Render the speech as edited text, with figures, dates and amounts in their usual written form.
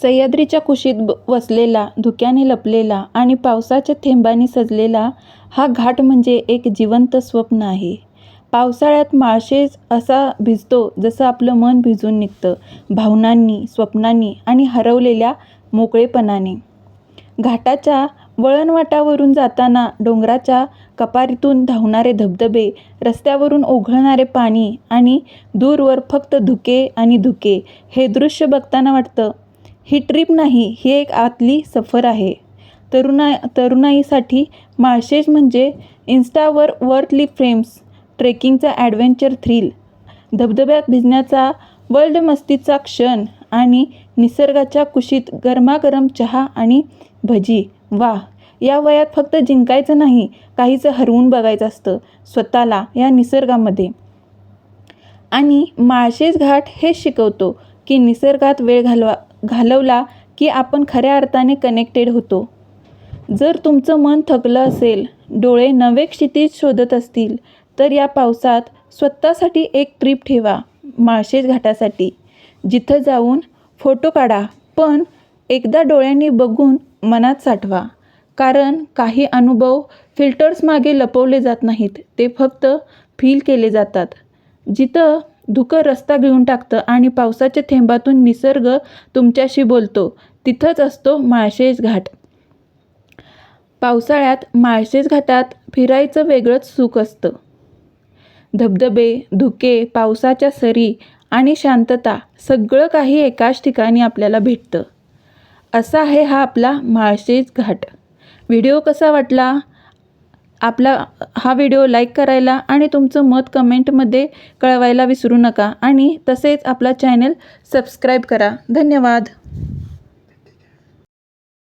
सह्याद्रीच्या कुशीत वसलेला, धुक्याने लपलेला आणि पावसाच्या थेंबांनी सजलेला हा घाट म्हणजे एक जिवंत स्वप्न आहे. पावसाळ्यात माळशेज असा भिजतो जसं आपलं मन भिजून निघतं, भावनांनी, स्वप्नांनी आणि हरवलेल्या मोकळेपणाने. घाटाच्या वळणवाटावरून जाताना डोंगराच्या कपारीतून धावणारे धबधबे, रस्त्यावरून ओघळणारे पाणी आणि दूरवर फक्त धुके आणि धुके, हे दृश्य बघताना वाटतं, ही ट्रिप नाही, ही एक आतली सफर आहे. तरुणाईसाठी माळशेज म्हणजे इन्स्टावर वर्थली फ्रेम्स, ट्रेकिंगचा ॲडव्हेंचर थ्रिल, धबधब्यात भिजण्याचा वर्ल्ड मस्तीचा क्षण आणि निसर्गाच्या कुशीत गरमागरम चहा आणि भजी. वाह! या वयात फक्त जिंकायचं नाही, काहीचं हरवून बघायचं असतं स्वतःला या निसर्गामध्ये. आणि माळशेज घाट हेच शिकवतो की निसर्गात वेळ घालवला की आपण खऱ्या अर्थाने कनेक्टेड होतो. जर तुमचं मन थकलं असेल, डोळे नवे क्षितिज शोधत असतील, तर या पावसात स्वतःसाठी एक ट्रिप ठेवा माळशेज घाटासाठी. जिथं जाऊन फोटो काढा, पण एकदा डोळ्यांनी बघून मनात साठवा. कारण काही अनुभव फिल्टर्स मागे लपवले जात नाहीत, ते फक्त फील केले जातात. जिथं धुकं रस्ता घेऊन टाकतं आणि पावसाच्या थेंबातून निसर्ग तुमच्याशी बोलतो, तिथंच असतो माळशेज घाट. पावसाळ्यात माळशेज घाटात फिरायचं वेगळंच सुख असतं. धबधबे, धुके, पावसाच्या सरी आणि शांतता, सगळं काही एकाच ठिकाणी आपल्याला भेटतं. असा आहे हा आपला माळशेज घाट. व्हिडिओ कसा वाटला? आपला हा व्हिडिओ लाईक करायला आणि तुमचं मत कमेंटमध्ये कळवायला विसरू नका. आणि तसेच आपला चॅनल सबस्क्राईब करा. धन्यवाद.